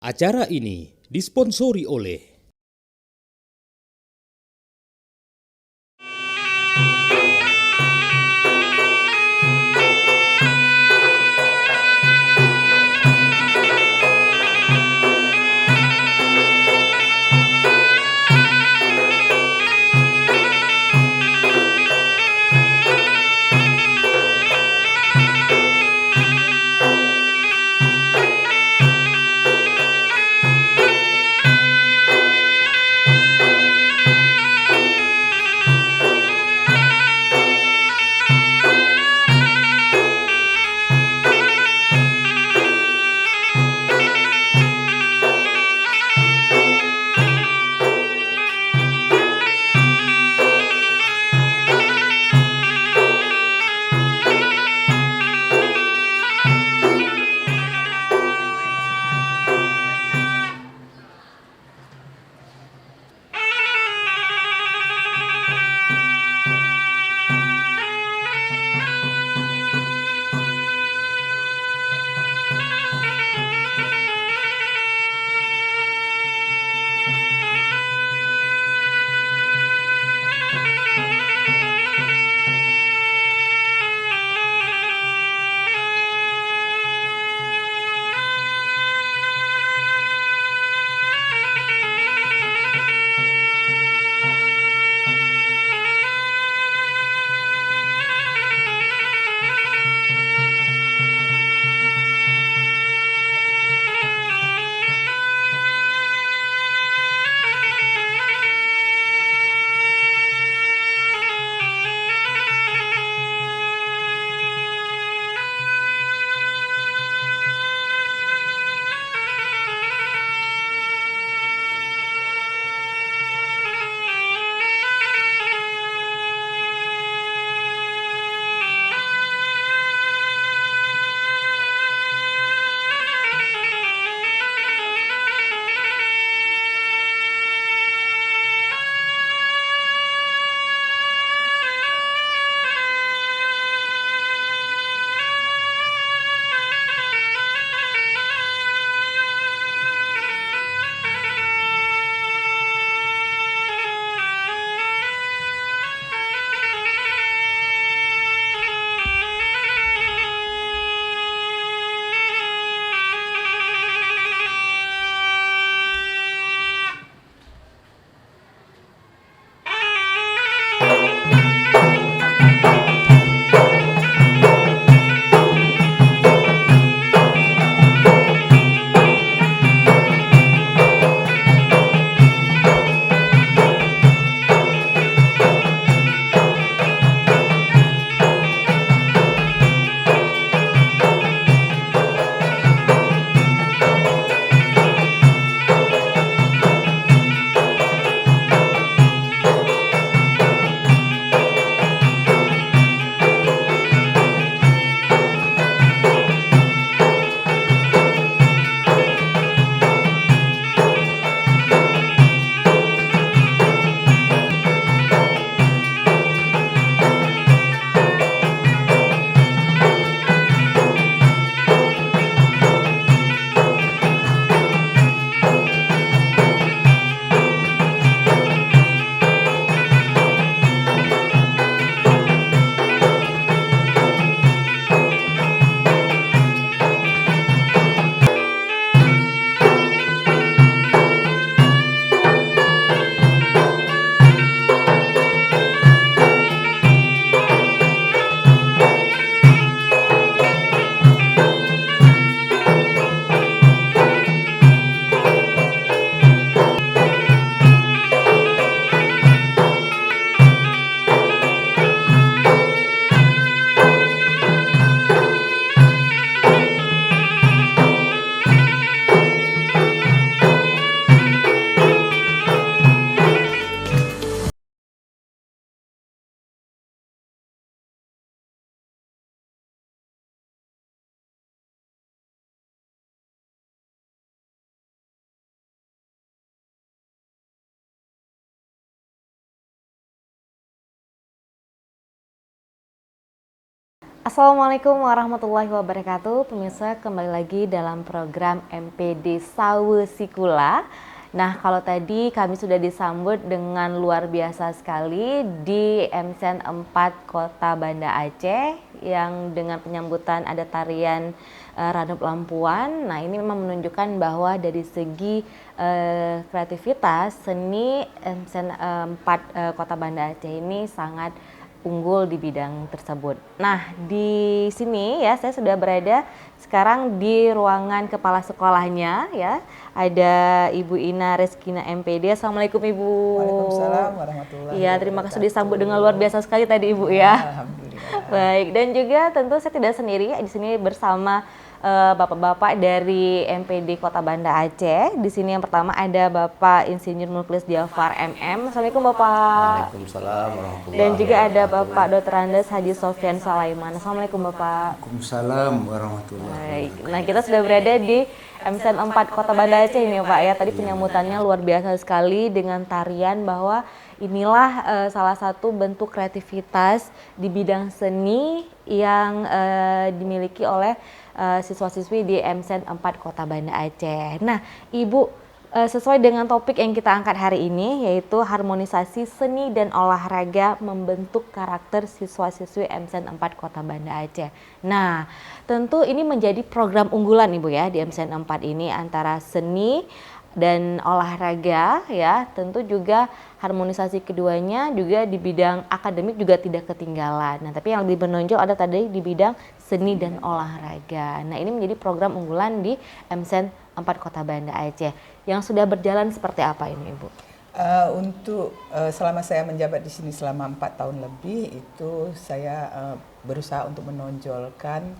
Acara ini disponsori oleh Assalamualaikum warahmatullahi wabarakatuh. Pemirsa, kembali lagi dalam program MPD Sawe Sikula. Nah, kalau tadi kami sudah disambut dengan luar biasa sekali di MSen 4 Kota Banda Aceh yang dengan penyambutan ada tarian Ranup Lampuan. Nah, ini memang menunjukkan bahwa dari segi kreativitas seni MSen 4 Kota Banda Aceh ini sangat unggul di bidang tersebut. Nah, di sini ya saya sudah berada sekarang di ruangan kepala sekolahnya ya. Ada Ibu Ina Reskina MPD. Assalamualaikum Ibu. Waalaikumsalam warahmatullahi Iya, wabarakatuh. terima kasih disambut dengan luar biasa sekali tadi Ibu ya. Alhamdulillah. Baik, dan juga tentu saya tidak sendiri di sini bersama bapak-bapak dari MPD Kota Banda Aceh. Di sini yang pertama ada Bapak Insinyur Muklis Diafar MM. Assalamualaikum Bapak. Waalaikumsalam warahmatullahi Dan juga ada wabarakatuh. Bapak Dr. Andes Haji Sofyan Salaiman. Assalamualaikum Bapak. Waalaikumsalam warahmatullahi Baik. Nah, kita sudah berada di MSen 4 Kota Banda Aceh ini Pak ya. Tadi penyambutannya luar biasa sekali dengan tarian bahwa inilah salah satu bentuk kreativitas di bidang seni yang dimiliki oleh siswa-siswi di MSen 4 Kota Banda Aceh. Nah, Ibu, sesuai dengan topik yang kita angkat hari ini, yaitu harmonisasi seni dan olahraga membentuk karakter siswa-siswi MSen 4 Kota Banda Aceh. Nah, tentu ini menjadi program unggulan Ibu ya di MSen 4 ini antara seni dan olahraga ya. Tentu juga harmonisasi keduanya juga di bidang akademik juga tidak ketinggalan. Nah, tapi yang lebih menonjol ada tadi di bidang seni dan olahraga. Nah, ini menjadi program unggulan di MSen 4 Kota Banda Aceh. Yang sudah berjalan seperti apa ini Ibu? Selama saya menjabat di sini selama 4 tahun lebih, itu saya berusaha untuk menonjolkan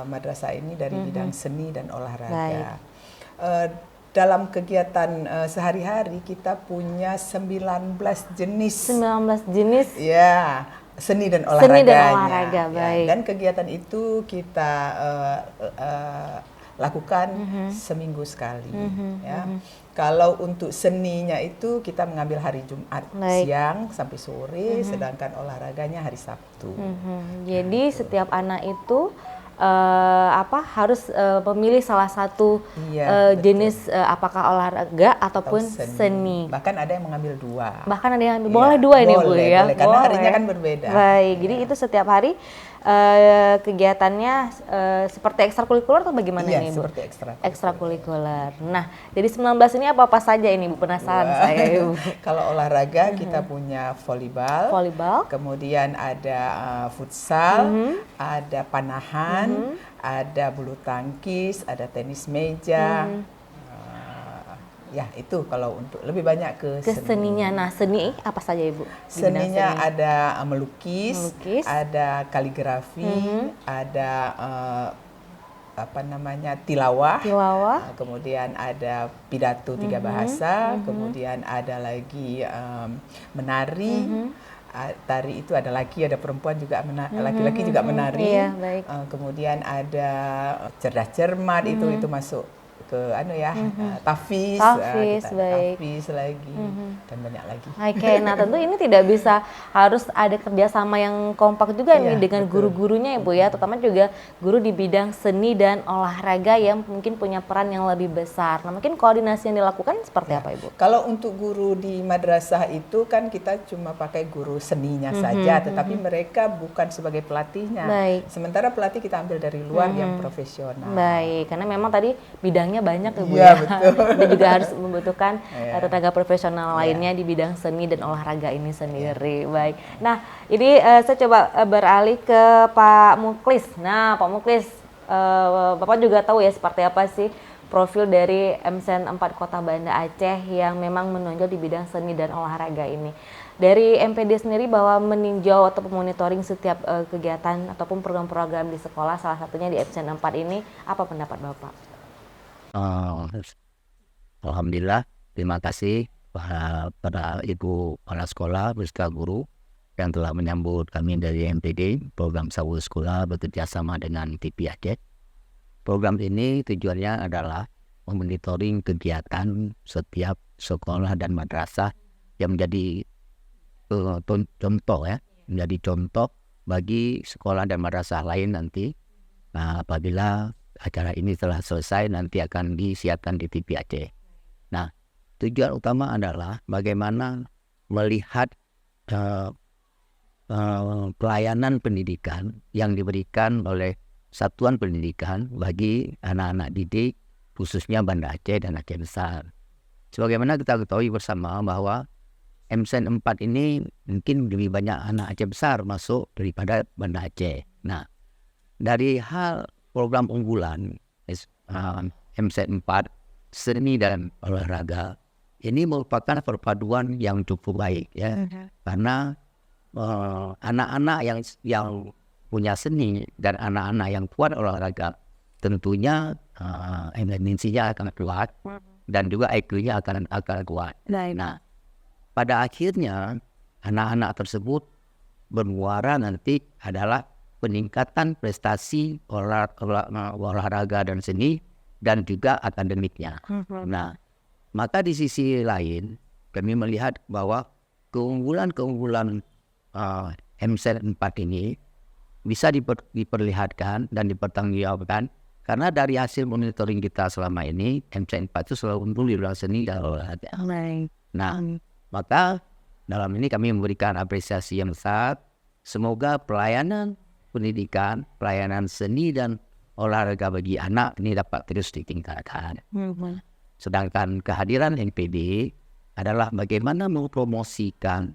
madrasah ini dari bidang seni dan olahraga. Dalam kegiatan sehari-hari kita punya 19 jenis 19 jenis ya seni dan olahraganya. Seni dan olahraga, baik. Dan kegiatan itu kita lakukan seminggu sekali. Kalau untuk seninya itu kita mengambil hari Jumat siang sampai sore, sedangkan olahraganya hari Sabtu. Jadi setiap anak itu harus memilih salah satu jenis apakah olahraga ataupun seni. Bahkan ada yang mengambil dua. Bahkan ada yang boleh dua ini Bu ya. Boleh, karena harinya kan berbeda. Baik, jadi itu setiap hari kegiatannya seperti ekstrakurikuler atau bagaimana ini Bu? Seperti ekstrakurikuler. Nah, dari 19 ini apa saja ini Bu? Penasaran saya Ibu. Kalau olahraga kita punya volleyball, kemudian ada futsal, ada panahan, ada bulu tangkis, ada tenis meja. Ya itu kalau untuk lebih banyak ke seninya. Nah, seni apa saja Ibu? Seninya ada melukis, ada kaligrafi, ada tilawah, kemudian ada pidato 3 bahasa, kemudian ada lagi menari. Tari itu ada laki, ada perempuan juga laki-laki juga menari. Kemudian ada cerdas cermat, itu masuk ke tafis lagi dan banyak lagi. Oke, nah tentu ini tidak bisa harus ada kerjasama yang kompak juga nih dengan guru-gurunya Ibu ya, terutama juga guru di bidang seni dan olahraga yang mungkin punya peran yang lebih besar. Nah, mungkin koordinasi yang dilakukan seperti apa Ibu? Kalau untuk guru di madrasah itu kan kita cuma pakai guru seninya saja, tetapi mereka bukan sebagai pelatihnya. Sementara pelatih kita ambil dari luar yang profesional. Baik, karena memang tadi bidangnya banyak ya Bu ya. Betul. Dan juga harus membutuhkan tenaga profesional lainnya di bidang seni dan olahraga ini sendiri. Baik. Nah, ini saya coba beralih ke Pak Muklis. Nah, Pak Muklis, Bapak juga tahu ya seperti apa sih profil dari MSen 4 Kota Banda Aceh yang memang menonjol di bidang seni dan olahraga ini. Dari MPD sendiri bahwa meninjau atau monitoring setiap kegiatan ataupun program-program di sekolah, salah satunya di MSen 4 ini, apa pendapat Bapak? Alhamdulillah, terima kasih pada Ibu Kepala Sekolah beserta guru yang telah menyambut kami dari MPD, program Sawe Sekolah bekerja sama dengan TV Aceh. Program ini tujuannya adalah memonitoring kegiatan setiap sekolah dan madrasah yang menjadi contoh ya, menjadi contoh bagi sekolah dan madrasah lain nanti. Nah, apabila acara ini telah selesai nanti akan disiarkan di TV Aceh. Nah, tujuan utama adalah bagaimana melihat pelayanan pendidikan yang diberikan oleh satuan pendidikan bagi anak-anak didik khususnya Banda Aceh dan Aceh Besar. Sebagaimana kita ketahui bersama bahwa MSN 4 ini mungkin lebih banyak anak Aceh Besar masuk daripada Banda Aceh. Nah, dari hal program unggulan MSN 4 seni dan olahraga ini merupakan perpaduan yang cukup baik ya, karena anak-anak yang punya seni dan anak-anak yang kuat olahraga tentunya eminensinya akan kuat dan juga IQ-nya akan kuat. Nah, pada akhirnya anak-anak tersebut bermuara nanti adalah peningkatan prestasi olahraga dan seni dan juga akademiknya. Nah, maka di sisi lain kami melihat bahwa keunggulan-keunggulan MSN 4 ini bisa diperlihatkan dan dipertanggungjawabkan karena dari hasil monitoring kita selama ini MSN 4 itu selalu unggul di bidang seni dan olahraga. Nah, maka dalam ini kami memberikan apresiasi yang besar. Semoga pelayanan pendidikan, pelayanan seni dan olahraga bagi anak ini dapat terus ditingkatkan. Sedangkan kehadiran NPD adalah bagaimana mempromosikan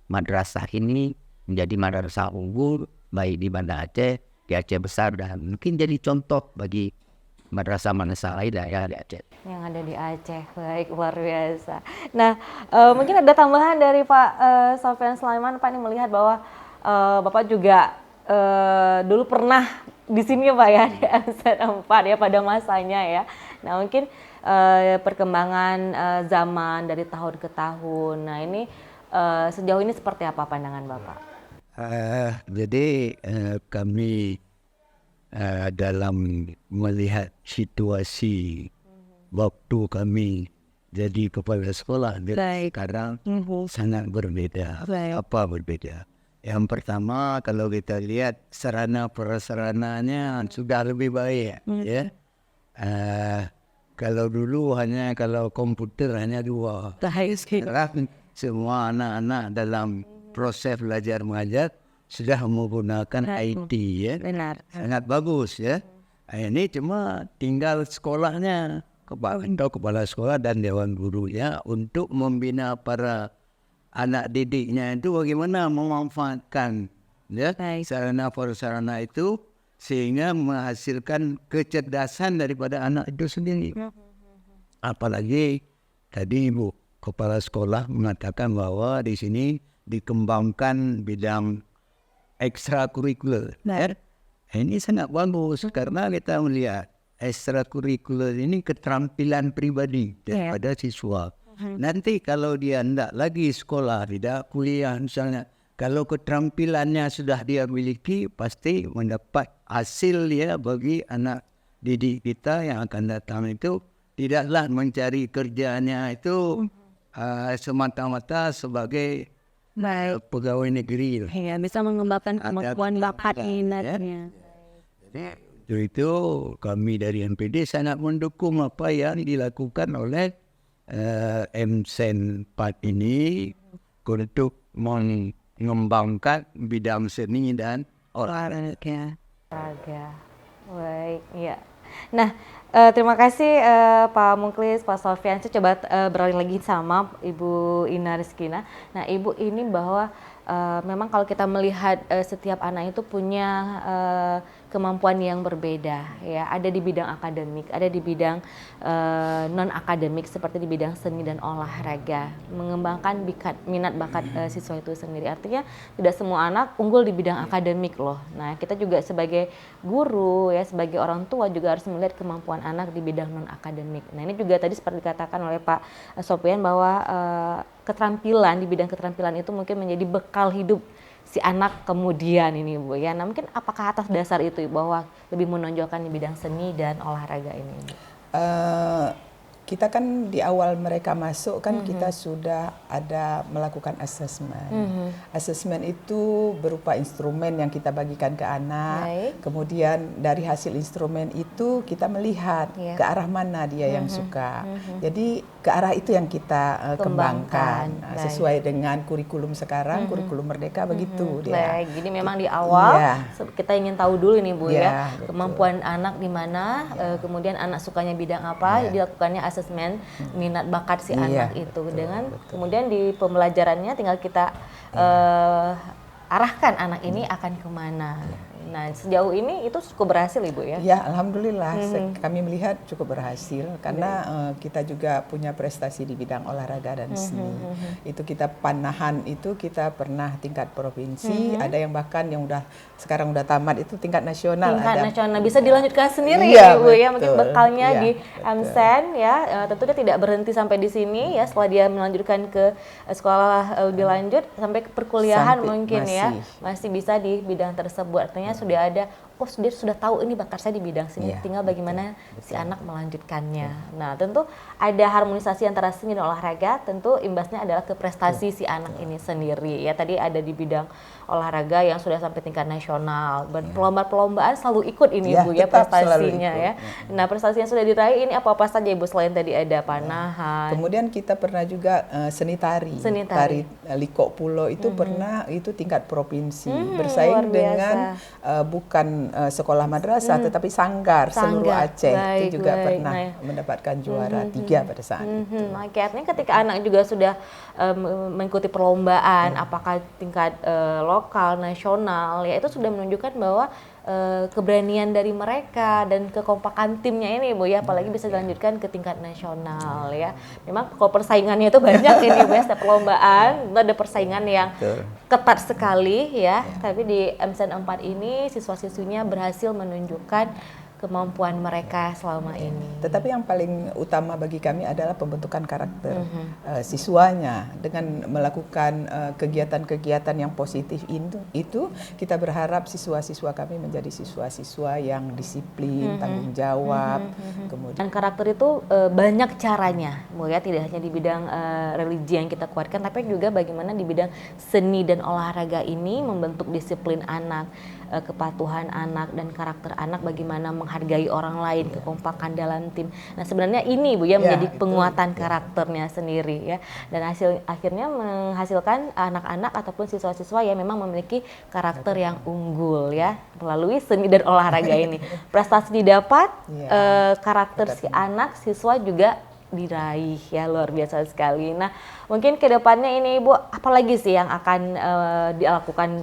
madrasah ini menjadi madrasah unggul baik di Banda Aceh, di Aceh Besar dan mungkin jadi contoh bagi madrasah lain yang ada di Aceh. Yang ada di Aceh, baik, luar biasa. Nah, mungkin ada tambahan dari Pak Sofyan Sulaiman, Pak, ini melihat bahwa Bapak juga dulu pernah di sini ya Pak ya, di MSN 4 ya pada masanya ya. Nah, mungkin perkembangan zaman dari tahun ke tahun. Nah, ini sejauh ini seperti apa pandangan Bapak? Jadi kami dalam melihat situasi waktu kami jadi kepala sekolah sekarang sangat berbeda. Apa berbeda? Yang pertama kalau kita lihat sarana prasarananya sudah lebih baik ya. Kalau dulu kalau komputer hanya 2. Sekarang semua anak-anak dalam proses belajar mengajar sudah menggunakan IT ya. Benar. Sangat bagus ya. Ini cuma tinggal sekolahnya, kepala sekolah dan dewan gurunya untuk membina para anak didiknya itu bagaimana memanfaatkan ya sarana prasarana itu sehingga menghasilkan kecerdasan daripada anak itu sendiri. Apalagi tadi Ibu Kepala Sekolah mengatakan bahwa di sini dikembangkan bidang ekstrakurikuler. Ini sangat bagus karena kita melihat ekstrakurikuler ini keterampilan pribadi daripada siswa. Nanti kalau dia tidak lagi sekolah, tidak kuliah misalnya, kalau keterampilannya sudah dia miliki, pasti mendapat hasil dia bagi anak didik kita yang akan datang itu tidaklah mencari kerjanya itu semata-mata sebagai pegawai negeri. Ya, bisa mengembangkan kemampuan bakat minatnya. Jadi itu kami dari MPD sangat mendukung apa yang dilakukan oleh MSN 4 ini untuk mengembangkan bidang seni dan olahraga. Baik, ya. Nah, terima kasih Pak Muklis, Pak Sofyan. Saya coba beralih lagi sama Ibu Ina Rizkina. Nah, Ibu ini bahwa memang kalau kita melihat setiap anak itu punya kemampuan yang berbeda ya, ada di bidang akademik, ada di bidang non akademik seperti di bidang seni dan olahraga, mengembangkan minat bakat siswa itu sendiri. Artinya tidak semua anak unggul di bidang akademik loh. Nah, kita juga sebagai guru ya, sebagai orang tua juga harus melihat kemampuan anak di bidang non akademik. Nah, ini juga tadi seperti dikatakan oleh Pak Sofyan bahwa keterampilan di bidang keterampilan itu mungkin menjadi bekal hidup si anak kemudian ini Bu ya. Nah, mungkin apakah atas dasar itu bahwa lebih menonjolkan di bidang seni dan olahraga ini? kita kan di awal mereka masuk kan kita sudah ada melakukan assessment. Assessment itu berupa instrumen yang kita bagikan ke anak. Baik. Kemudian dari hasil instrumen itu kita melihat ke arah mana dia yang suka. Jadi ke arah itu yang kita kembangkan. Nah, Baik. sesuai dengan kurikulum sekarang, kurikulum Merdeka begitu dia. Baik, jadi memang di awal Iya. kita ingin tahu dulu nih Bu Iya, ya, betul. kemampuan anak di mana, kemudian anak sukanya bidang apa, dilakukannya asesmen minat bakat si Iya, anak itu betul, dengan betul. kemudian di pembelajarannya tinggal kita arahkan anak ini akan kemana. Nah, sejauh ini itu cukup berhasil Ibu ya? Ya, alhamdulillah kami melihat cukup berhasil karena kita juga punya prestasi di bidang olahraga dan seni. Itu kita panahan itu kita pernah tingkat provinsi, ada yang bahkan yang sekarang udah tamat itu tingkat nasional. Tingkat ada. nasional bisa dilanjutkan sendiri Iya, Ibu ya, mungkin betul. bekalnya Iya, di betul. AMSEN ya, tentunya tidak berhenti sampai di sini ya, setelah dia melanjutkan ke sekolah lebih lanjut sampai ke perkuliahan Sampai mungkin ya, masih. masih bisa di bidang tersebut. Artinya sudah ada, dia sudah tahu ini bakat saya di bidang sini, Iya, tinggal bagaimana si anak melanjutkannya. Nah, tentu ada harmonisasi antara seni dan olahraga, tentu imbasnya adalah ke prestasi si anak ini sendiri. Ya, tadi ada di bidang olahraga yang sudah sampai tingkat nasional, perlombaan selalu ikut ini Ya, Bu ya tetap selalu prestasinya ikut. ya. Nah, prestasi yang sudah diraih ini apa saja Ibu selain tadi ada panahan? Kemudian kita pernah juga seni tari. Seni tari. Liko Pulo itu pernah itu tingkat provinsi. luar Bersaing biasa. dengan bukan sekolah madrasah tetapi sanggar seluruh Sanggar. Aceh. Baik, Itu juga baik. pernah Nah, mendapatkan juara 3 pada saat itu. Oke, artinya ketika anak juga sudah mengikuti perlombaan, apakah tingkat lokal, nasional, ya itu sudah menunjukkan bahwa keberanian dari mereka dan kekompakan timnya ini Bu ya, apalagi bisa dilanjutkan ke tingkat nasional ya. Memang kalau persaingannya itu banyak ini Bu ya, setiap perlombaan itu ada persaingan yang ketat sekali ya. Tapi di AMSEN 4 ini siswa-siswinya berhasil menunjukkan kemampuan mereka selama ini. Tetapi yang paling utama bagi kami adalah pembentukan karakter siswanya dengan melakukan kegiatan-kegiatan yang positif itu kita berharap siswa-siswa kami menjadi siswa-siswa yang disiplin, tanggung jawab, kemudian Dan karakter itu banyak caranya, Bu ya, tidak hanya di bidang religi yang kita kuatkan, tapi juga bagaimana di bidang seni dan olahraga ini membentuk disiplin anak, kepatuhan anak dan karakter anak, bagaimana menghargai orang lain, kekompakan dalam tim. Nah, sebenarnya ini Bu ya menjadi itu, penguatan karakternya sendiri ya. Dan akhirnya menghasilkan anak-anak ataupun siswa-siswa yang memang memiliki karakter yang unggul ya melalui seni dan olahraga ini. Prestasi didapat, karakter si anak siswa juga diraih ya, luar biasa sekali. Nah, mungkin ke depannya ini Ibu, apa lagi sih yang akan dilakukan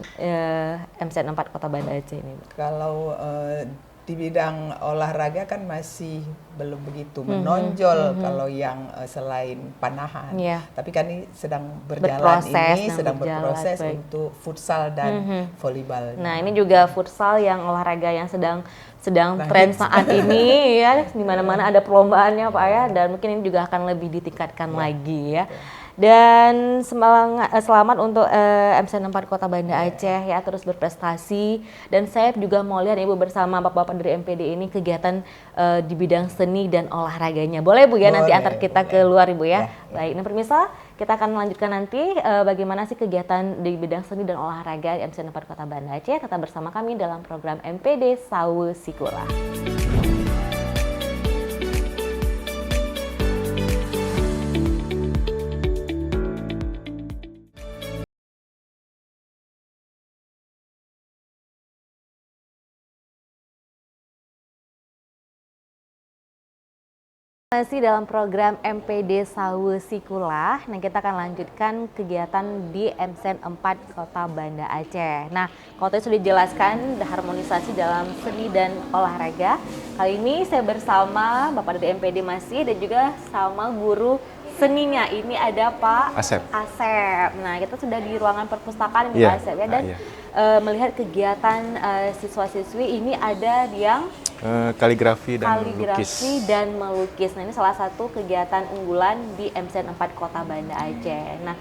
AMSEN 4 Kota Banda Aceh ini, Bu? kalau di bidang olahraga kan masih belum begitu menonjol kalau yang selain panahan. Iya. Tapi kan ini sedang berjalan sedang berproses baik. untuk futsal dan volleyball. Nah, ini juga futsal yang olahraga yang sedang tren saat ini ya, di mana-mana ada perlombaannya Pak ya, dan mungkin ini juga akan lebih ditingkatkan lagi ya. Dan selamat untuk AMSEN 4 Kota Banda Aceh ya, terus berprestasi. Dan saya juga mau lihat Ibu bersama Bapak-bapak dari MPD ini kegiatan di bidang seni dan olahraganya. Boleh Bu ya, nanti Boleh, antar kita ke luar Ibu ya. Baik, nah pemirsa, kita akan melanjutkan nanti bagaimana sih kegiatan di bidang seni dan olahraga di AMSEN 4 Kota Banda Aceh. Tetap bersama kami dalam program MPD Sawu Sikula. Masih dalam program MPD Sawu Sikula. Nah, kita akan lanjutkan kegiatan di AMSEN 4 Kota Banda Aceh. Nah, kalau tadi sudah dijelaskan harmonisasi dalam seni dan olahraga. Kali ini saya bersama Bapak dari MPD masih dan juga sama guru seninya. Ini ada Pak Asep. Asep. Nah, kita sudah di ruangan perpustakaan ini Iya. Pak Asep ya, dan melihat kegiatan siswa-siswi ini ada yang Kaligrafi dan melukis. kaligrafi dan melukis. Nah, ini salah satu kegiatan unggulan di AMSEN 4 Kota Banda Aceh. Nah,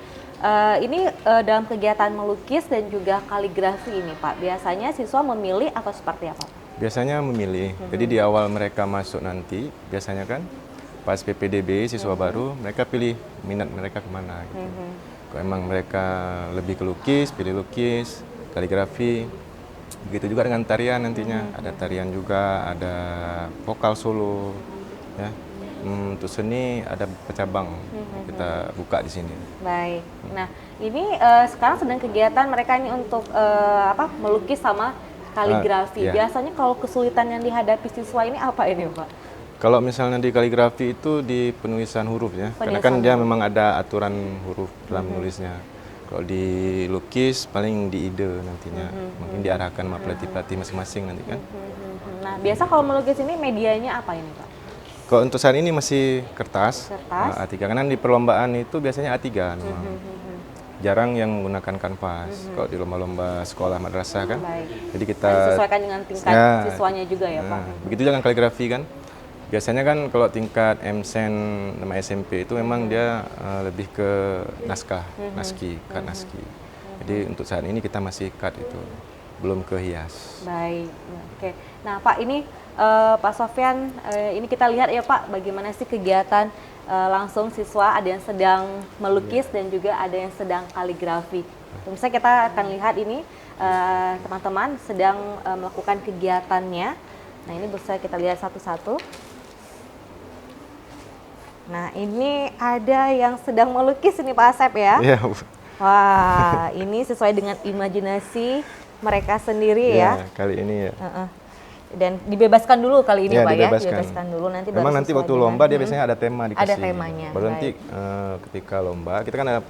ini dalam kegiatan melukis dan juga kaligrafi ini Pak, biasanya siswa memilih atau seperti apa Pak? Biasanya memilih. Jadi di awal mereka masuk nanti, biasanya kan pas PPDB siswa baru, mereka pilih minat mereka kemana gitu. Kalau emang mereka lebih ke lukis, pilih lukis, kaligrafi. Begitu juga dengan tarian nantinya, ada tarian juga, ada vokal solo, ya. Untuk seni ada cabang kita buka di sini. Baik. Nah, ini sekarang sedang kegiatan mereka ini untuk melukis sama kaligrafi. Iya. Biasanya kalau kesulitan yang dihadapi siswa ini apa ini, Pak? Kalau misalnya di kaligrafi itu di penulisan huruf ya, karena kan dia memang ada aturan huruf dalam menulisnya. Kalau di lukis paling di ide nantinya, mungkin diarahkan sama pelatih-pelatih masing-masing nanti kan. Nah, biasa kalau melukis ini medianya apa ini, Pak? Kalau untuk saat ini masih kertas, Kertas. A3, karena di perlombaan itu biasanya A3 memang. Jarang yang menggunakan kanvas. Kalau di lomba-lomba sekolah madrasah kan. Baik. Jadi kita Disesuaikan dengan tingkat siswanya juga ya, Pak? begitu juga dengan kaligrafi kan. Biasanya kan kalau tingkat MSen sama SMP itu memang dia lebih ke naskah, naski, cut naski. Jadi untuk saat ini kita masih cut itu, belum ke hias. Baik, oke. Nah Pak ini Pak Sofyan, ini kita lihat ya Pak bagaimana sih kegiatan langsung siswa, ada yang sedang melukis dan juga ada yang sedang kaligrafi. Misalnya kita akan lihat ini teman-teman sedang melakukan kegiatannya. Nah ini bisa kita lihat satu-satu. Nah ini ada yang sedang melukis ini Pak Asep ya. Iya. Wah ini sesuai dengan imajinasi mereka sendiri ya. Kali ini ya. Dan dibebaskan dulu kali ini Ya, Pak dibebaskan. ya. Dibebaskan dulu nanti Memang baru nanti sesuai waktu dengan- lomba dia biasanya ada tema dikasih. Ada temanya, Baru nanti baik. ketika lomba kita kan ada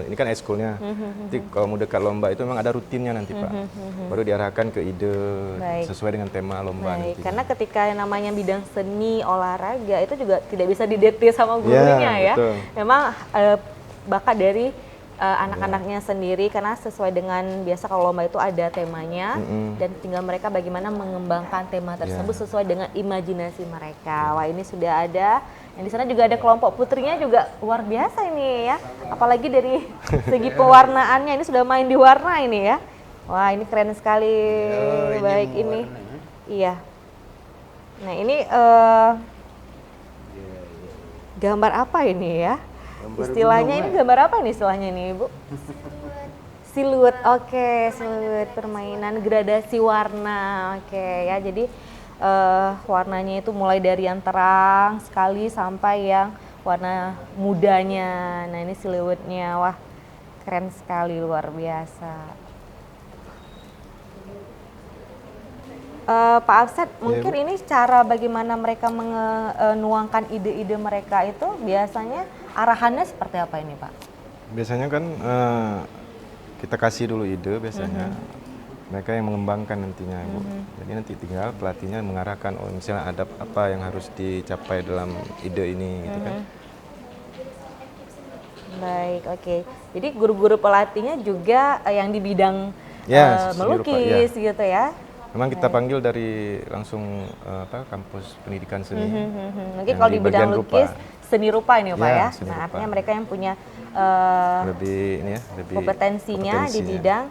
ini kan ekskulnya. Nanti kalau mau dekat lomba itu memang ada rutinnya nanti Pak. Baru diarahkan ke ide Baik. sesuai dengan tema lomba Baik, nanti. karena ketika yang namanya bidang seni, olahraga itu juga tidak bisa didikte sama gurunya ya. betul. Memang bakat dari anak-anaknya sendiri karena sesuai dengan biasa kalau lomba itu ada temanya dan tinggal mereka bagaimana mengembangkan tema tersebut sesuai dengan imajinasi mereka. Wah, ini sudah ada. Yang di sana juga ada kelompok putrinya juga luar biasa ini ya. Apalagi dari segi pewarnaannya ini sudah main di warna ini ya. Wah, ini keren sekali. Baik ini. Iya. Nah, ini gambar apa ini ya? Istilahnya ini gambar apa ini istilahnya ini, Ibu? Siluet. Oke, siluet permainan gradasi warna. Oke, ya. Jadi warnanya itu mulai dari yang terang sekali sampai yang warna mudanya. Nah, ini siluetnya. Wah, keren sekali, luar biasa. Pak Afsat, mungkin ini cara bagaimana mereka menuangkan ide-ide mereka itu biasanya arahannya seperti apa ini Pak? Biasanya kan kita kasih dulu ide biasanya. Mereka yang mengembangkan nantinya Bu. Jadi nanti tinggal pelatihnya mengarahkan misalnya ada apa yang harus dicapai dalam ide ini gitu kan. Baik, oke. Jadi guru-guru pelatihnya juga yang di bidang Ya, seni rupa, melukis gitu ya? Memang kita panggil dari langsung kampus pendidikan seni. Mungkin yang kalau di bidang bagian lukis, seni rupa ini Pak Ya, ya? seni Nah, rupa. artinya mereka yang punya Lebih ini ya, lebih kompetensinya di kompetensinya. bidang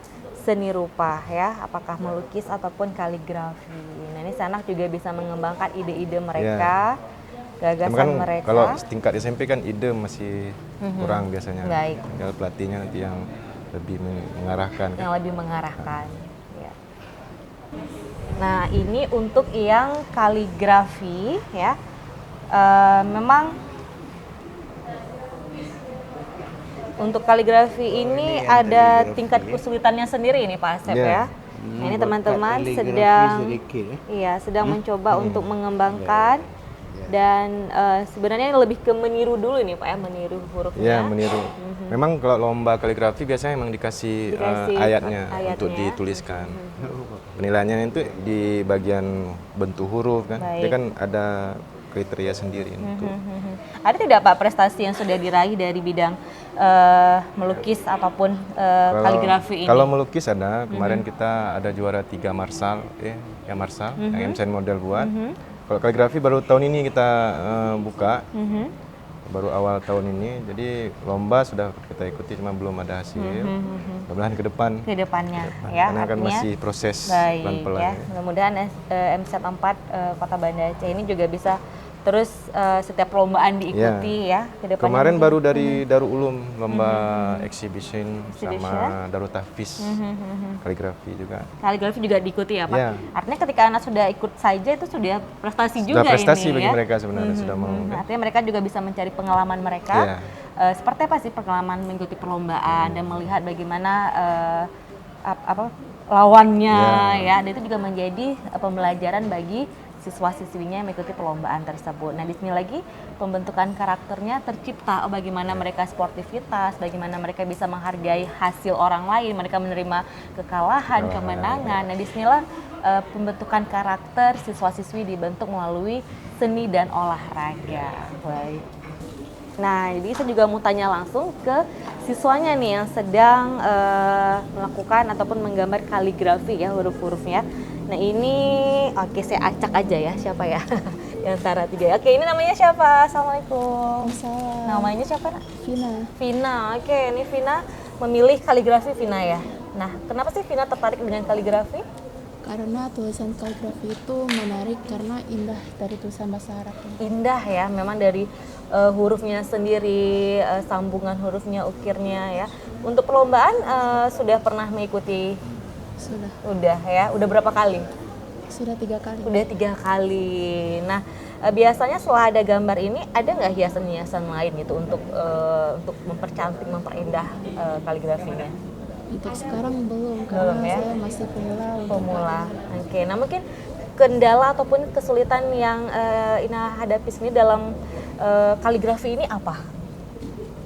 seni rupa ya, apakah melukis ataupun kaligrafi. Nah ini anak juga bisa mengembangkan ide-ide mereka, gagasan Cuma kan mereka. kalau tingkat SMP kan ide masih kurang biasanya. Baik. Tinggal pelatihnya nanti yang lebih mengarahkan. Yang lebih mengarahkan. Ya. Nah ini untuk yang kaligrafi ya, memang untuk kaligrafi ini ada tingkat kesulitannya sendiri ini Pak Asep ya. Nah, ini teman-teman sedang mencoba untuk mengembangkan dan sebenarnya lebih ke meniru dulu ini Pak ya, meniru hurufnya. Ya, meniru. Memang kalau lomba kaligrafi biasanya memang dikasih, ayatnya untuk dituliskan. Penilaiannya itu di bagian bentuk huruf kan. Dia kan ada kriteria sendiri untuk. Ada tidak Pak prestasi yang sudah diraih dari bidang melukis ataupun kaligrafi ini? Kalau melukis ada, kemarin kita ada juara 3 Marsal, yang Marsal, yang MCN model buat. Kalau kaligrafi baru tahun ini kita buka, baru awal tahun ini. Jadi lomba sudah kita ikuti, cuma belum ada hasil. Mudah-mudahan ke depan. Ke depannya ya, Karena kan artinya masih proses baik pelan-pelan. ya. Mudah-mudahan MZ4 Kota Banda Aceh ini juga bisa terus setiap perlombaan diikuti ya ke depannya. Kemarin mungkin. baru dari Darul Ulum lomba exhibition sama Darul Tahfiz kaligrafi juga. Kaligrafi juga diikuti ya Pak? Ya. Artinya ketika anak sudah ikut saja itu sudah prestasi Sudah juga prestasi ini bagi ya? mereka sebenarnya sudah mau. Artinya mereka juga bisa mencari pengalaman mereka. Iya. Seperti apa sih pengalaman mengikuti perlombaan dan melihat bagaimana lawannya ya, dan itu juga menjadi pembelajaran bagi siswa-siswinya yang mengikuti perlombaan tersebut. Nah, di sini lagi pembentukan karakternya tercipta, bagaimana mereka sportivitas, bagaimana mereka bisa menghargai hasil orang lain, mereka menerima kekalahan, kemenangan. Nah, di sinilah pembentukan karakter siswa-siswi dibentuk melalui seni dan olahraga. Baik. Nah, jadi saya juga mau tanya langsung ke siswanya nih yang sedang melakukan ataupun menggambar kaligrafi ya, huruf-hurufnya. Nah ini, oke saya acak aja ya, siapa ya? Di antara tiga. Oke, ini namanya siapa? Assalamualaikum. Salah. Namanya siapa? Vina. Vina. Oke, ini Vina memilih kaligrafi Vina ya. Nah, kenapa sih Vina tertarik dengan kaligrafi? Karena tulisan kaligrafi itu menarik karena indah dari tulisan bahasa Arab. Indah ya, memang dari hurufnya sendiri, sambungan hurufnya, ukirnya ya. Untuk perlombaan sudah pernah mengikuti? Sudah. Udah ya, udah berapa kali? Sudah 3 kali. Udah 3 kali. Nah, biasanya setelah ada gambar ini, ada nggak hiasan-hiasan lain gitu untuk mempercantik, memperindah kaligrafinya? Untuk sekarang belum, Belum karena ya? saya masih pemula. Pemula. Oke, nah mungkin kendala ataupun kesulitan yang Ina hadapi sini dalam kaligrafi ini apa?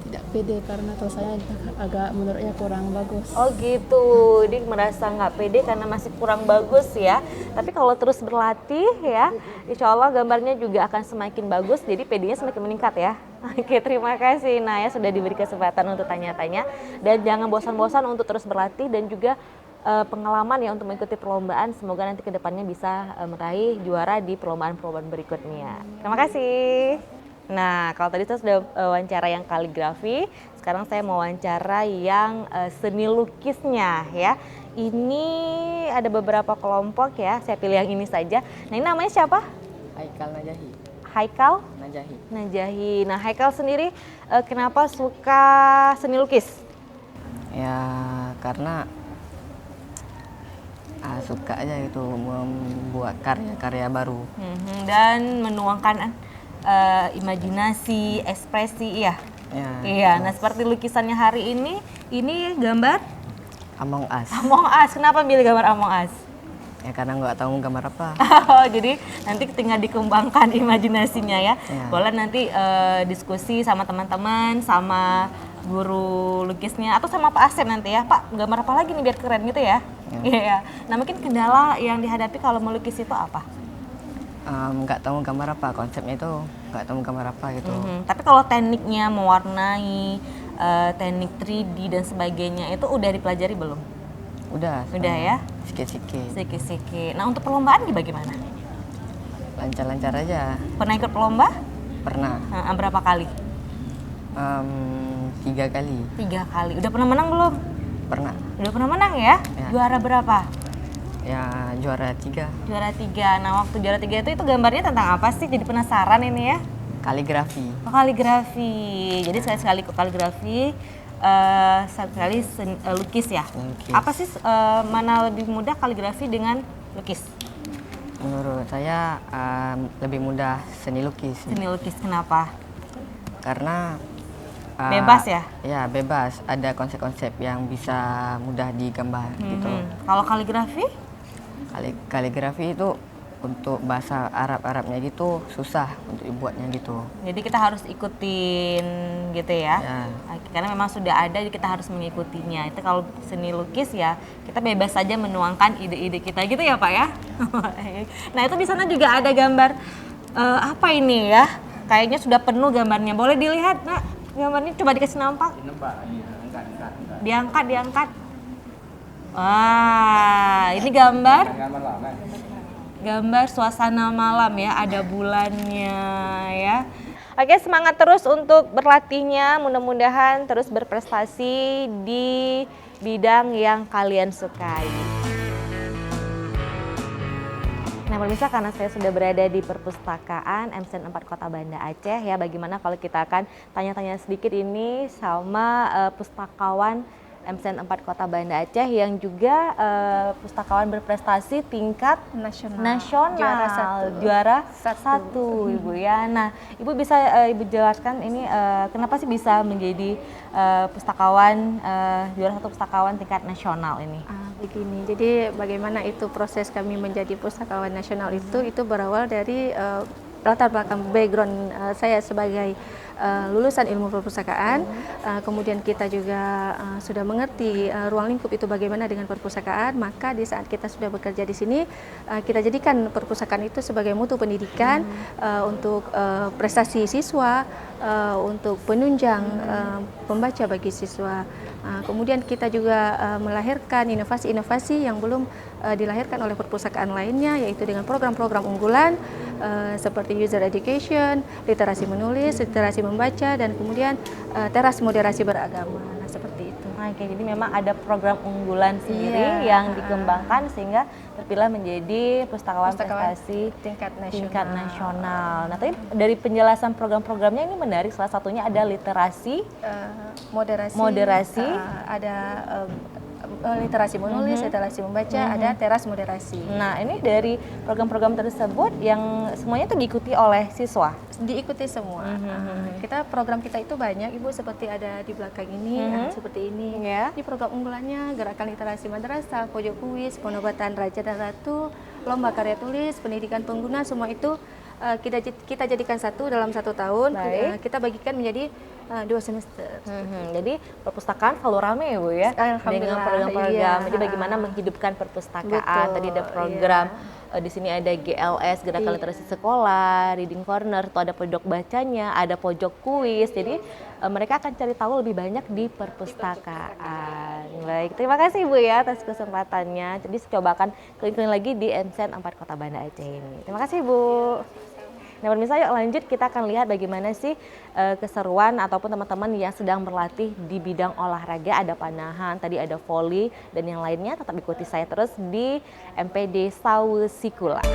Tidak pede karena tulisannya agak menurutnya kurang bagus. Oh gitu, jadi merasa nggak pede karena masih kurang bagus ya. Tapi kalau terus berlatih ya, insya Allah gambarnya juga akan semakin bagus, jadi pedenya semakin meningkat ya. Oke, terima kasih Naya sudah diberi kesempatan untuk tanya-tanya. Dan jangan bosan-bosan untuk terus berlatih dan juga pengalaman ya untuk mengikuti perlombaan. Semoga nanti kedepannya bisa meraih juara di perlombaan-perlombaan berikutnya. Terima kasih. Nah, kalau tadi saya sudah wawancara yang kaligrafi, sekarang saya mau wawancara yang seni lukisnya ya. Ini ada beberapa kelompok ya, saya pilih yang ini saja. Nah, ini namanya siapa? Haikal Najahi. Haikal Najahi. Najahi. Nah, Haikal sendiri kenapa suka seni lukis? Ya karena suka aja gitu membuat karya-karya baru. Dan menuangkan imajinasi, ekspresi, iya. Ya, Iya. Nah, seperti lukisannya hari ini gambar Among Us. Among Us. Kenapa pilih gambar Among Us? Ya karena nggak tahu gambar apa. Jadi nanti tinggal dikembangkan imajinasinya ya. Ya. Boleh nanti diskusi sama teman-teman, sama guru lukisnya, atau sama Pak Asep nanti ya. Pak, gambar apa lagi nih biar keren gitu ya? Iya. Nah, mungkin kendala yang dihadapi kalau melukis itu apa? Nggak tahu gambar apa, konsepnya itu nggak tahu gambar apa gitu. Tapi kalau tekniknya mewarnai, teknik 3D dan sebagainya itu udah dipelajari belum? Udah ya? Sikit-sikit. Sikit-sikit. Nah, untuk perlombaan bagaimana? Lancar-lancar aja. Pernah ikut perlomba? Pernah. Berapa kali? 3 kali. 3 kali. Udah pernah menang belum? Pernah. Udah pernah menang ya? Ya. Juara berapa? Ya juara 3. Juara 3. Nah, waktu juara 3 itu gambarnya tentang apa sih? Jadi penasaran ini ya. Kaligrafi. Oh, kaligrafi. Jadi sekali-sekali ikut kaligrafi, sekali lukis ya. Lukis. Apa sih mana lebih mudah kaligrafi dengan lukis? Menurut saya lebih mudah seni lukis. Seni lukis kenapa? Karena Bebas ya? Ya bebas. Ada konsep-konsep yang bisa mudah digambar gitu. Kalau kaligrafi? Kaligrafi itu untuk bahasa Arabnya gitu susah untuk dibuatnya gitu. Jadi kita harus ikutin gitu ya? Ya. Karena memang sudah ada, jadi kita harus mengikutinya. Itu kalau seni lukis ya kita bebas saja menuangkan ide-ide kita gitu ya Pak ya? Nah itu di sana juga ada gambar apa ini ya? Kayaknya sudah penuh gambarnya. Boleh dilihat Nak gambarnya, coba dikasih nampak. Diangkat. Wah, ini gambar suasana malam ya, ada bulannya ya. Oke, semangat terus untuk berlatihnya, mudah-mudahan terus berprestasi di bidang yang kalian sukai. Nah, pemirsa, karena saya sudah berada di perpustakaan MSN 4 Kota Banda Aceh ya, bagaimana kalau kita akan tanya-tanya sedikit ini sama pustakawan MSN 4 Kota Banda Aceh yang juga pustakawan berprestasi tingkat nasional, juara satu Ibu ya. Nah, Ibu bisa Ibu jelaskan ini kenapa sih bisa menjadi pustakawan juara satu pustakawan tingkat nasional ini? Begini, jadi bagaimana itu proses kami menjadi pustakawan nasional itu berawal dari latar belakang background saya sebagai lulusan ilmu perpustakaan, kemudian kita juga sudah mengerti ruang lingkup itu bagaimana dengan perpustakaan, maka di saat kita sudah bekerja di sini, kita jadikan perpustakaan itu sebagai mutu pendidikan untuk prestasi siswa, untuk penunjang pembaca bagi siswa. Kemudian kita juga melahirkan inovasi-inovasi yang belum dilahirkan oleh perpustakaan lainnya, yaitu dengan program-program unggulan seperti user education, literasi menulis, literasi membaca, dan kemudian teras moderasi beragama. Nah, seperti itu. Oke, jadi memang ada program unggulan sendiri yang dikembangkan sehingga terpilih menjadi pustakawan prestasi tingkat nasional. Nah, tadi dari penjelasan program-programnya ini menarik, salah satunya ada literasi, moderasi, ada literasi menulis, literasi membaca, ada teras moderasi. Nah, ini dari program-program tersebut yang semuanya itu diikuti oleh siswa? Diikuti semua. Program kita itu banyak, Ibu, seperti ada di belakang ini, seperti ini. Ini program unggulannya, gerakan literasi madrasah, pojok kuis, penobatan raja dan ratu, lomba karya tulis, pendidikan pengguna, semua itu kita jadikan satu dalam 1 tahun. Kita bagikan menjadi 2 semester. Jadi perpustakaan selalu ramai ya Bu ya, dengan program-program. Jadi bagaimana menghidupkan perpustakaan. Tadi ada program di sini ada GLS, Gerakan Literasi Sekolah, Reading Corner, tuh ada pojok bacanya, ada pojok kuis. Jadi mereka akan cari tahu lebih banyak di perpustakaan. Baik, terima kasih Bu ya atas kesempatannya. Jadi coba akan keliling-keliling lagi di MSN 4 Kota Banda Aceh ini. Terima kasih Bu. Nah, pemirsa, yuk lanjut kita akan lihat bagaimana sih keseruan ataupun teman-teman yang sedang berlatih di bidang olahraga. Ada panahan, tadi ada voli, dan yang lainnya. Tetap ikuti saya terus di MPD Sawu Sikula.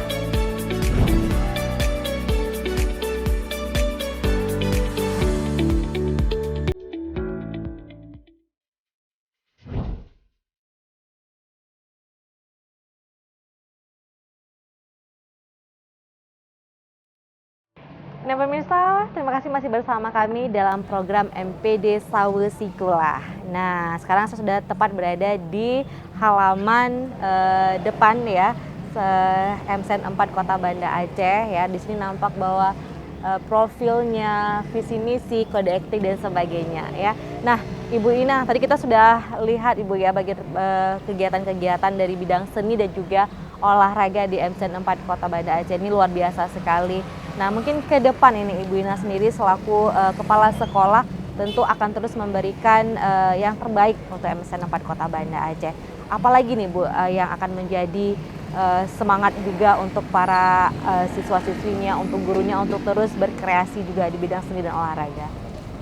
Nah pemirsa, terima kasih masih bersama kami dalam program MPD Sawu Sikula. Nah, sekarang saya sudah tepat berada di halaman depan ya, MSN 4 Kota Banda Aceh ya. Di sini nampak bahwa profilnya, visi misi, kode etik dan sebagainya ya. Nah, Ibu Ina, tadi kita sudah lihat Ibu ya bagi kegiatan-kegiatan dari bidang seni dan juga olahraga di MSN 4 Kota Banda Aceh ini luar biasa sekali. Nah, mungkin ke depan ini Ibu Ina sendiri selaku kepala sekolah tentu akan terus memberikan yang terbaik untuk MSN 4 Kota Banda Aceh. Apalagi nih Bu yang akan menjadi semangat juga untuk para siswa-siswinya, untuk gurunya untuk terus berkreasi juga di bidang seni dan olahraga.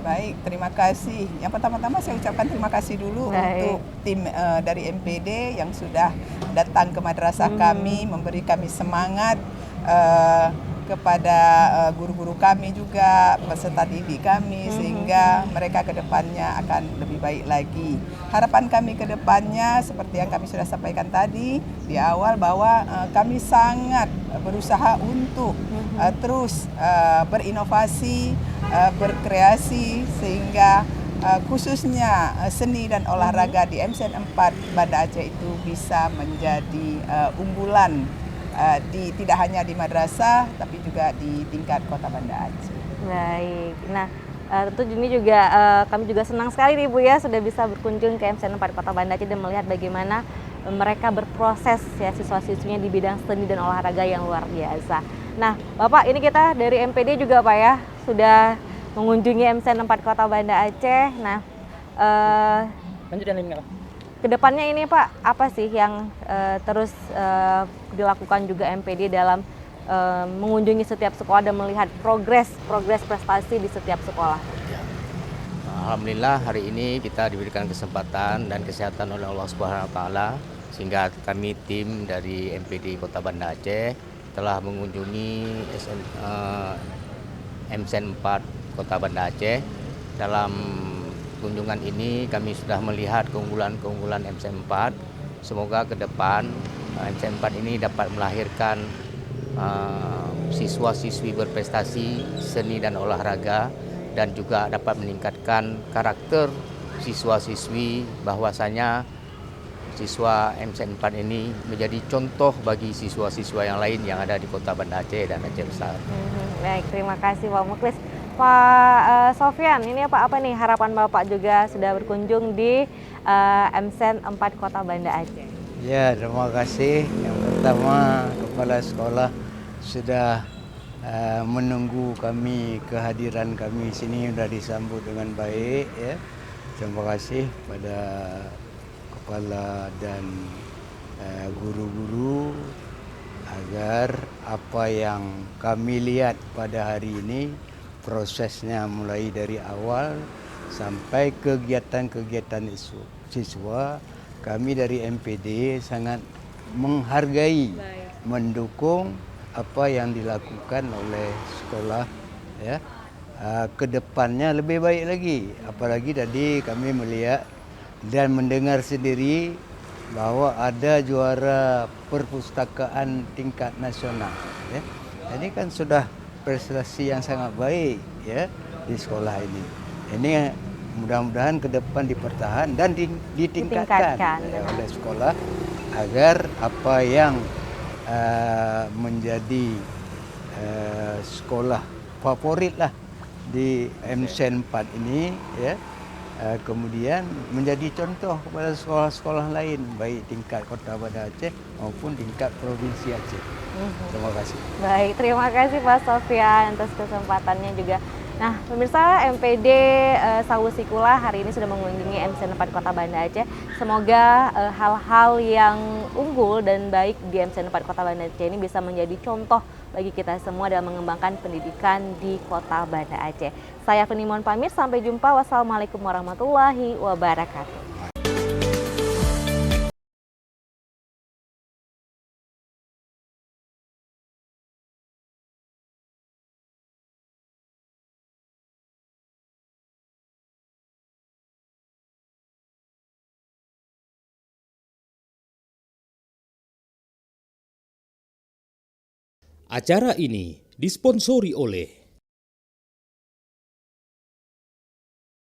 Baik, terima kasih. Yang pertama-tama saya ucapkan terima kasih dulu untuk tim dari MPD yang sudah datang ke madrasah kami, memberi kami semangat, kepada guru-guru kami juga, peserta didik kami, sehingga mereka ke depannya akan lebih baik lagi. Harapan kami ke depannya seperti yang kami sudah sampaikan tadi di awal, bahwa kami sangat berusaha untuk terus berinovasi, berkreasi, sehingga khususnya seni dan olahraga di MSN 4 Banda Aceh itu bisa menjadi unggulan tidak hanya di madrasah tapi juga di tingkat Kota Banda Aceh. Baik. Nah, tentu ini juga kami juga senang sekali nih Bu ya sudah bisa berkunjung ke MSN 4 Kota Banda Aceh dan melihat bagaimana mereka berproses ya siswa-siswinya di bidang seni dan olahraga yang luar biasa. Nah, Bapak, ini kita dari MPD juga Pak ya sudah mengunjungi MSN 4 Kota Banda Aceh. Nah, kedepannya ini Pak, apa sih yang terus dilakukan juga MPD dalam mengunjungi setiap sekolah dan melihat progres prestasi di setiap sekolah? Alhamdulillah hari ini kita diberikan kesempatan dan kesehatan oleh Allah Subhanahu wa taala sehingga kami tim dari MPD Kota Banda Aceh telah mengunjungi MSN 4 Kota Banda Aceh. Dalam kunjungan ini kami sudah melihat keunggulan-keunggulan MSN 4. Semoga ke depan MSN 4 ini dapat melahirkan siswa-siswi berprestasi seni dan olahraga, dan juga dapat meningkatkan karakter siswa-siswi, bahwasanya siswa MSN 4 ini menjadi contoh bagi siswa-siswa yang lain yang ada di Kota Banda Aceh dan Aceh Besar. Baik, terima kasih Pak Muklis. Pak Sofyan, ini apa nih harapan Bapak juga sudah berkunjung di MSN 4 Kota Banda Aceh? Ya, terima kasih. Yang pertama, kepala sekolah sudah menunggu kami, kehadiran kami sini sudah disambut dengan baik. Ya. Terima kasih pada kepala dan guru-guru agar apa yang kami lihat pada hari ini, prosesnya mulai dari awal sampai kegiatan-kegiatan siswa, kami dari MPD sangat menghargai, mendukung apa yang dilakukan oleh sekolah, ya. Kedepannya lebih baik lagi, apalagi tadi kami melihat dan mendengar sendiri bahwa ada juara perpustakaan tingkat nasional, ya. Ini kan sudah prestasi yang sangat baik, ya, di sekolah ini. Ini mudah-mudahan ke depan dipertahan dan ditingkatkan oleh sekolah agar apa yang menjadi sekolah favorit lah di MSN 4 ini, ya, kemudian menjadi contoh kepada sekolah-sekolah lain, baik tingkat Kota Banda Aceh maupun tingkat Provinsi Aceh. Terima kasih. Baik, terima kasih Pak Sofyan atas kesempatannya juga. Nah, pemirsa MPD Sawusikula hari ini sudah mengunjungi MSN 4 Kota Banda Aceh. Semoga hal-hal yang unggul dan baik di MSN 4 Kota Banda Aceh ini bisa menjadi contoh bagi kita semua dalam mengembangkan pendidikan di Kota Banda Aceh. Saya Fenimon pamit, sampai jumpa. Wassalamualaikum warahmatullahi wabarakatuh. Acara ini disponsori oleh